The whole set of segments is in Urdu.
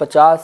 50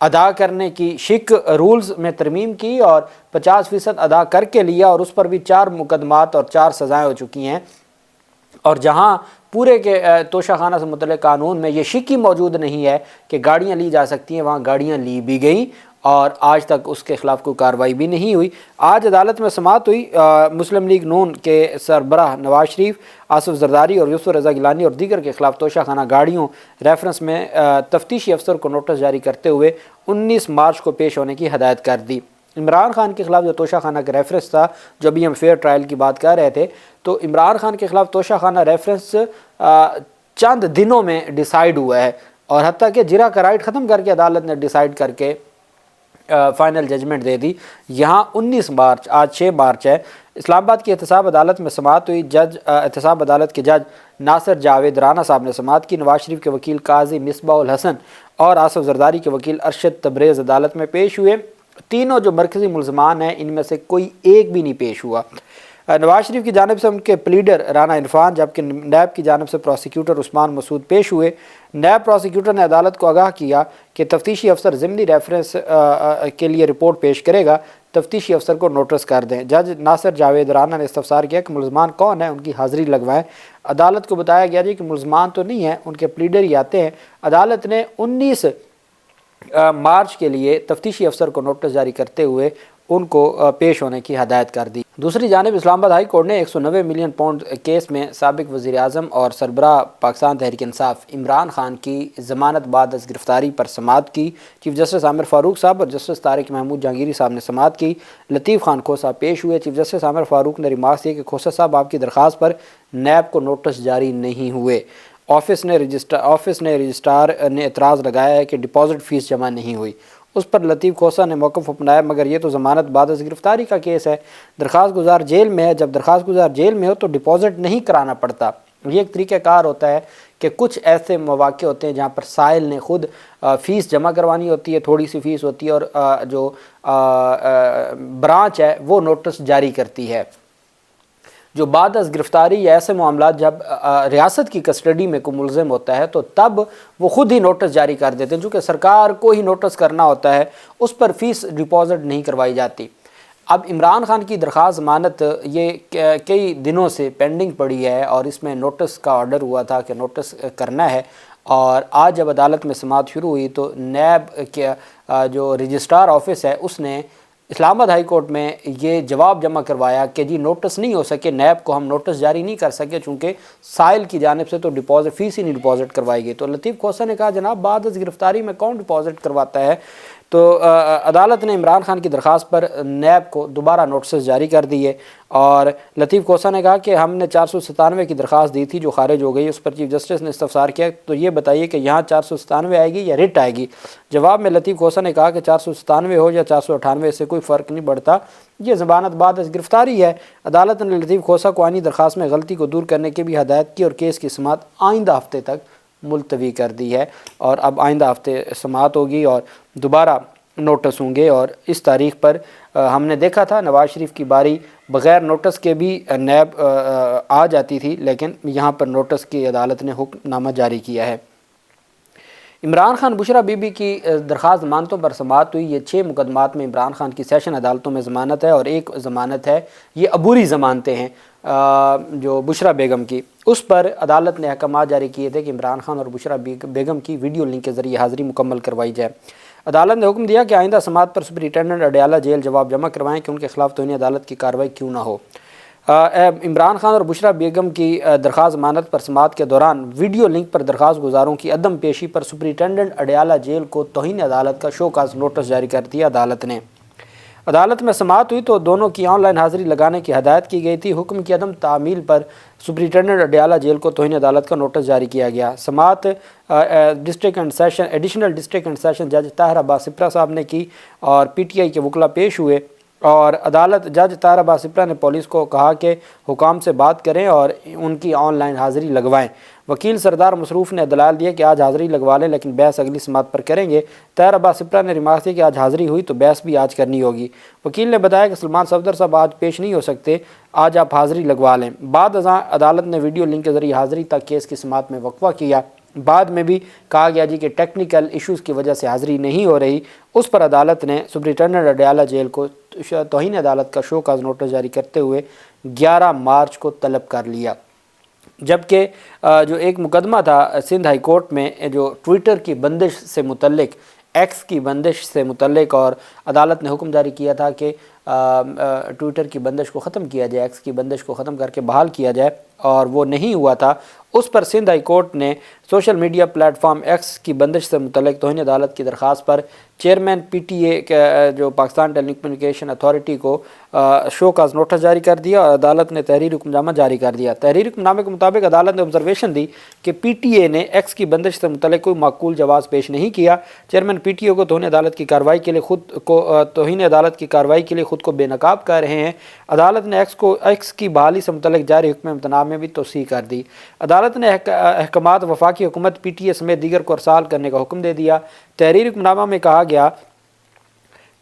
ادا کرنے کی شک رولز میں ترمیم کی اور 50% ادا کر کے لیا، اور اس پر بھی 4 مقدمات اور 4 سزائیں ہو چکی ہیں۔ اور جہاں پورے کے توشہ خانہ سے متعلق قانون میں یہ شک ہی موجود نہیں ہے کہ گاڑیاں لی جا سکتی ہیں، وہاں گاڑیاں لی بھی گئیں اور آج تک اس کے خلاف کوئی کارروائی بھی نہیں ہوئی۔ آج عدالت میں سماعت ہوئی۔ مسلم لیگ نون کے سربراہ نواز شریف، آصف زرداری اور یوسف رضا گیلانی اور دیگر کے خلاف توشہ خانہ گاڑیوں ریفرنس میں تفتیشی افسر کو نوٹس جاری کرتے ہوئے 19 مارچ کو پیش ہونے کی ہدایت کر دی۔ عمران خان کے خلاف جو توشہ خانہ کا ریفرنس تھا، جو ابھی ہم فیئر ٹرائل کی بات کر رہے تھے، تو عمران خان کے خلاف توشہ خانہ ریفرنس چند دنوں میں ڈیسائیڈ ہوا ہے، اور حتیٰ کہ جرا کا رائٹ ختم کر کے عدالت نے ڈیسائیڈ کر کے فائنل ججمنٹ دے دی۔ یہاں 19 مارچ، آج 6 مارچ ہے، اسلام آباد کی احتساب عدالت میں سماعت ہوئی۔ احتساب عدالت کے جج ناصر جاوید رانا صاحب نے سماعت کی۔ نواز شریف کے وکیل قاضی مصباح الحسن اور آصف زرداری کے وکیل ارشد تبریز عدالت میں پیش ہوئے۔ تینوں جو مرکزی ملزمان ہیں ان میں سے کوئی ایک بھی نہیں پیش ہوا۔ نواز شریف کی جانب سے ان کے پلیڈر رانا عرفان، جبکہ نیب کی جانب سے پروسیکیوٹر عثمان مسعود پیش ہوئے۔ نیب پروسیکیوٹر نے عدالت کو آگاہ کیا کہ تفتیشی افسر ضمنی ریفرنس کے لیے رپورٹ پیش کرے گا، تفتیشی افسر کو نوٹس کر دیں۔ جج ناصر جاوید رانا نے استفسار کیا کہ ملزمان کون ہیں، ان کی حاضری لگوائیں۔ عدالت کو بتایا گیا کہ ملزمان تو نہیں ہیں، ان کے پلیڈر ہی آتے ہیں۔ عدالت نے 19 مارچ کے لیے تفتیشی افسر کو نوٹس جاری کرتے ہوئے ان کو پیش ہونے کی ہدایت کر دی۔ دوسری جانب اسلام آباد ہائی کورٹ نے 190 ملین پاؤنڈ کیس میں سابق وزیر اعظم اور سربراہ پاکستان تحریک انصاف عمران خان کی ضمانت بعد از گرفتاری پر سماعت کی۔ چیف جسٹس عامر فاروق صاحب اور جسٹس طارق محمود جہانگیری صاحب نے سماعت کی۔ لطیف خان کھوسا پیش ہوئے۔ چیف جسٹس عامر فاروق نے ریمارکس کیا کہ کھوسا صاحب آپ کی درخواست پر نیب کو نوٹس جاری نہیں ہوئے۔ آفس نے رجسٹرار نے اعتراض لگایا ہے کہ ڈپازٹ فیس جمع نہیں ہوئی۔ اس پر لطیف کھوسا نے موقف اپنایا، مگر یہ تو ضمانت بعد از گرفتاری کا کیس ہے، درخواست گزار جیل میں ہے، جب درخواست گزار جیل میں ہو تو ڈپازٹ نہیں کرانا پڑتا۔ یہ ایک طریقہ کار ہوتا ہے کہ کچھ ایسے مواقع ہوتے ہیں جہاں پر سائل نے خود فیس جمع کروانی ہوتی ہے، تھوڑی سی فیس ہوتی ہے، اور جو برانچ ہے وہ نوٹس جاری کرتی ہے۔ جو بعد از گرفتاری یا ایسے معاملات جب ریاست کی کسٹڈی میں کوئی ملزم ہوتا ہے تو تب وہ خود ہی نوٹس جاری کر دیتے ہیں، چونکہ سرکار کو ہی نوٹس کرنا ہوتا ہے، اس پر فیس ڈپازٹ نہیں کروائی جاتی۔ اب عمران خان کی درخواست ضمانت یہ کئی دنوں سے پینڈنگ پڑی ہے، اور اس میں نوٹس کا آرڈر ہوا تھا کہ نوٹس کرنا ہے، اور آج جب عدالت میں سماعت شروع ہوئی تو نیب کے جو رجسٹرار آفس ہے اس نے اسلام آباد ہائی کورٹ میں یہ جواب جمع کروایا کہ جی نوٹس نہیں ہو سکے، نیب کو ہم نوٹس جاری نہیں کر سکے چونکہ سائل کی جانب سے تو ڈپازٹ فیس ہی نہیں ڈپازٹ کروائی گئی۔ تو لطیف کھوسا نے کہا جناب بعد از گرفتاری میں کون ڈپازٹ کرواتا ہے؟ تو عدالت نے عمران خان کی درخواست پر نیب کو دوبارہ نوٹسز جاری کر دیے، اور لطیف کھوسا نے کہا کہ ہم نے 497 کی درخواست دی تھی جو خارج ہو گئی۔ اس پر چیف جسٹس نے استفسار کیا تو یہ بتائیے کہ یہاں 497 آئے گی یا رٹ آئے گی؟ جواب میں لطیف کھوسا نے کہا کہ 497 ہو یا 498 سے کوئی فرق نہیں پڑتا، یہ ضمانت بعد از گرفتاری ہے۔ عدالت نے لطیف کھوسا کو آئینی درخواست میں غلطی کو دور کرنے کی بھی ہدایت کی اور کیس کی سماعت آئندہ ہفتے تک ملتوی کر دی ہے، اور اب آئندہ ہفتے سماعت ہوگی اور دوبارہ نوٹس ہوں گے۔ اور اس تاریخ پر ہم نے دیکھا تھا نواز شریف کی باری بغیر نوٹس کے بھی نیب آ جاتی تھی، لیکن یہاں پر نوٹس کی عدالت نے حکم نامہ جاری کیا ہے۔ عمران خان بشرا بی بی کی درخواست ضمانتوں پر سماعت ہوئی۔ یہ 6 مقدمات میں عمران خان کی سیشن عدالتوں میں ضمانت ہے، اور ایک ضمانت ہے یہ عبوری ضمانتیں ہیں جو بشرا بیگم کی۔ اس پر عدالت نے احکامات جاری کیے تھے کہ عمران خان اور بشرا بیگم کی ویڈیو لنک کے ذریعے حاضری مکمل کروائی جائے۔ عدالت نے حکم دیا کہ آئندہ سماعت پر سپرنٹینڈنٹ اڈیالہ جیل جواب جمع کروائیں کہ ان کے خلاف توہین عدالت کی کارروائی کیوں نہ ہو۔ عمران خان اور بشرا بیگم کی درخواست ضمانت پر سماعت کے دوران ویڈیو لنک پر درخواست گزاروں کی عدم پیشی پر سپرنٹینڈنٹ اڈیالہ جیل کو توہین عدالت کا شو کاز نوٹس جاری کر دیا عدالت نے۔ عدالت میں سماعت ہوئی تو دونوں کی آن لائن حاضری لگانے کی ہدایت کی گئی تھی۔ حکم کی عدم تعمیل پر سپرنٹینڈنٹ اڈیالہ جیل کو توہین عدالت کا نوٹس جاری کیا گیا۔ سماعت ایڈیشنل ڈسٹرکٹ اینڈ سیشن جج طاہر عباس سپرہ صاحب نے کی، اور پی ٹی آئی کے وکلاء پیش ہوئے، اور عدالت جج طاہر عباس سپرہ نے پولیس کو کہا کہ حکام سے بات کریں اور ان کی آن لائن حاضری لگوائیں۔ وکیل سردار مصروف نے دلائل دیا کہ آج حاضری لگوا لیں لیکن بحث اگلی سماعت پر کریں گے۔ طاہر عباس سپرہ نے ریمارک کی کہ آج حاضری ہوئی تو بحث بھی آج کرنی ہوگی۔ وکیل نے بتایا کہ سلمان صفدر صاحب آج پیش نہیں ہو سکتے، آج آپ حاضری لگوا لیں۔ بعد ازاں عدالت نے ویڈیو لنک کے ذریعے حاضری تک کیس کی سماعت میں وقفہ کیا۔ بعد میں بھی کہا گیا جی کہ ٹیکنیکل ایشوز کی وجہ سے حاضری نہیں ہو رہی، اس پر عدالت نے سپرنٹینڈنٹ اڈیالہ جیل کو توہین عدالت کا شو کاز نوٹس جاری کرتے ہوئے 11 مارچ کو طلب کر لیا۔ جبکہ جو ایک مقدمہ تھا سندھ ہائی کورٹ میں جو ٹویٹر کی بندش سے متعلق، ایکس کی بندش سے متعلق، اور عدالت نے حکم جاری کیا تھا کہ ٹویٹر کی بندش کو ختم کیا جائے، ایکس کی بندش کو ختم کر کے بحال کیا جائے، اور وہ نہیں ہوا تھا۔ اس پر سندھ ہائی کورٹ نے social media plate form x کی بندش سے متعلق توہین عدالت کی درخواست پر چیئرمین پی ٹی اے جو پاکستان ٹیلی کمیونیکیشن اتھارٹی کو شو کاز نوٹس جاری کر دیا، اور عدالت نے تحریر حکم نامہ جاری کر دیا۔ تحریر حکم نامے کے مطابق عدالت نے آبزرویشن دی کہ پی ٹی اے نے ایکس کی بندش سے متعلق کوئی معقول جواز پیش نہیں کیا۔ چیئرمین پی ٹی اے کو توہین عدالت کی کارروائی کے لیے خود کو بے نقاب کر رہے ہیں۔ عدالت نے ایکس کی بحالی سے متعلق جاری حکم امتناع میں بھی توسیع کر دی۔ عدالت نے احکامات وفاقی حکومت، پی ٹی اے سمیت دیگر کو ارسال کرنے کا حکم دے دیا۔ تحریر حکم نامہ میں کہا گیا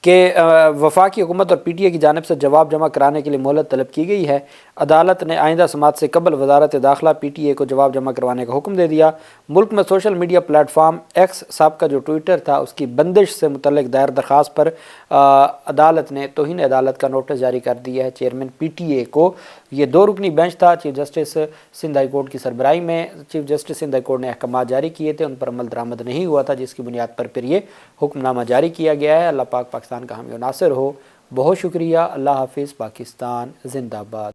کہ وفاقی حکومت اور پی ٹی اے کی جانب سے جواب جمع کرانے کے لیے مہلت طلب کی گئی ہے۔ عدالت نے آئندہ سماعت سے قبل وزارت داخلہ پی ٹی اے کو جواب جمع کروانے کا حکم دے دیا۔ ملک میں social media plate form x سابقہ جو ٹویٹر تھا اس کی بندش سے متعلق دائر درخواست پر عدالت نے توہین عدالت کا نوٹس جاری کر دیا ہے چیئرمین پی ٹی اے کو۔ یہ 2 رکنی بینچ تھا chief justice Sindh high court کی سربراہی میں۔ Chief justice Sindh high court نے احکامات جاری کیے تھے، ان پر عمل درآمد نہیں ہوا تھا، جس کی بنیاد پر پھر یہ حکم نامہ جاری کیا گیا ہے۔ اللہ پاک پاکستان کا حامی و ناصر ہو۔ بہت شکریہ۔ اللہ حافظ۔ پاکستان زندہ باد۔